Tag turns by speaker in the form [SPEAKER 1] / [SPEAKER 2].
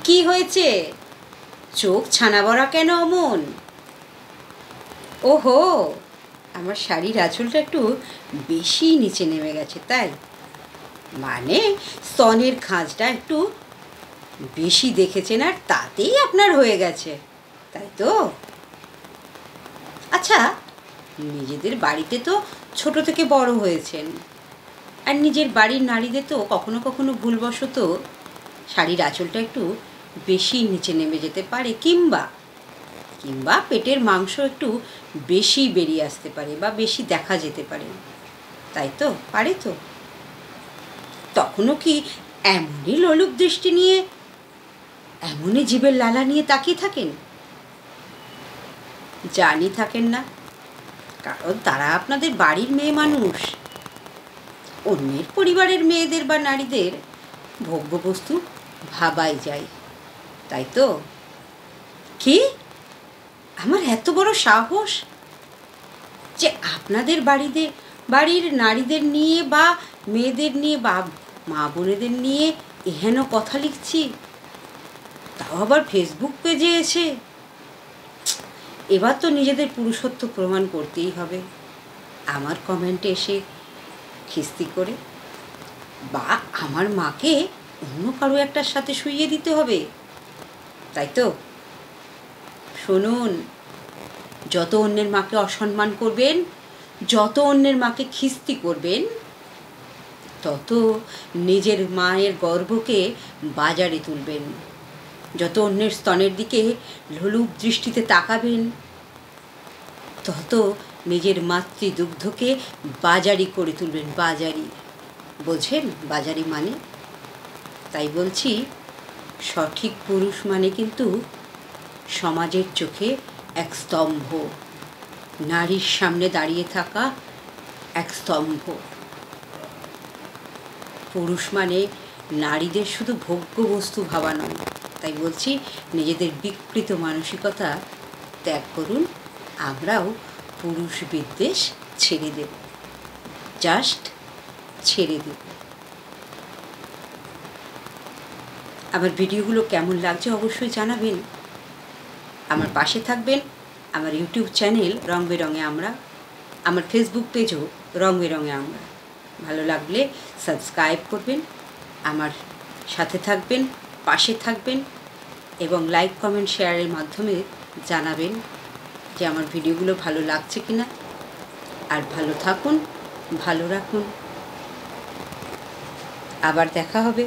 [SPEAKER 1] কি হয়েছে? চোখ ছানা বড়া কেন অমন? ওহো, আমার শাড়ির আঁচলটা একটু বেশি নিচে নেমে গেছে, তাই? মানে স্তনের খাঁজটা একটু বেশি দেখেছেন আর তাতেই আপনার হয়ে গেছে, তাই তো? আচ্ছা, নিজেদের বাড়িতে তো ছোট থেকে বড় হয়েছেন, আর নিজের বাড়ির নারীদের তো কখনো কখনো ভুলবশত শাড়ির আঁচলটা একটু বেশি নিচে নেমে যেতে পারে, কিংবা কিংবা পেটের মাংস একটু বেশি বেরিয়ে আসতে পারে বা বেশি দেখা যেতে পারে, তাই তো? পারে তো? তখনও কি এমনই লোলুপ দৃষ্টি নিয়ে, এমনই জীবের লালা নিয়ে তাকিয়ে থাকেন? জানি থাকেন না, কারণ তারা আপনাদের বাড়ির মেয়ে মানুষ। অন্যের পরিবারের মেয়েদের বা নারীদের ভোগ্যবস্তু ভাবাই যায়, তাই তো? কি? আমার এত বড় সাহস যে আপনাদের বাড়ির নারীদের নিয়ে বা মেয়েদের নিয়ে বা মা বোনেদের নিয়ে এহেন কথা লিখছি, তাও আবার ফেসবুক পেজে এসে। এবার তো নিজেদের পুরুষত্ব প্রমাণ করতেই হবে, আমার কমেন্টে এসে খিস্তি করে, বা আমার মাকে অন্য কারো একটার সাথে শুইয়ে দিতে হবে, তাই তো? শুনুন, যত অন্যের মাকে অসম্মান করবেন, যত অন্যের মাকে খিস্তি করবেন, তত নিজের মায়ের গর্ভকে বাজারে তুলবেন। যত অন্যের স্তনের দিকে লোলুপ দৃষ্টিতে তাকাবেন, তত নিজের মাতৃদুগ্ধকে বাজারি করে তুলবেন। বাজারি, বোঝেন বাজারি মানে? তাই বলছি, সঠিক পুরুষ মানে কিন্তু সমাজের চোখে এক স্তম্ভ, নারীর সামনে দাঁড়িয়ে থাকা এক স্তম্ভ। পুরুষ মানে নারীদের শুধু ভোগ্য বস্তু ভাবা নয়। তাই বলছি, নিজেদের বিকৃত মানসিকতা ত্যাগ করুন, আমরাও পুরুষ বিদ্বেষ ছেড়ে দেব, জাস্ট ছেড়ে দেব। আমার ভিডিওগুলো কেমন লাগছে অবশ্যই জানাবেন। আমার পাশে থাকবেন। আমার ইউটিউব চ্যানেল রং বেরঙে আমরা, আমার ফেসবুক পেজও রং বেরঙে আমরা। ভালো লাগলে সাবস্ক্রাইব করবেন, আমার সাথে থাকবেন, পাশে থাকবেন, এবং লাইক কমেন্ট শেয়ারের মাধ্যমে জানাবেন যে আমার ভিডিওগুলো ভালো লাগছে কিনা। আর ভালো থাকুন, ভালো রাখুন। আবার দেখা হবে।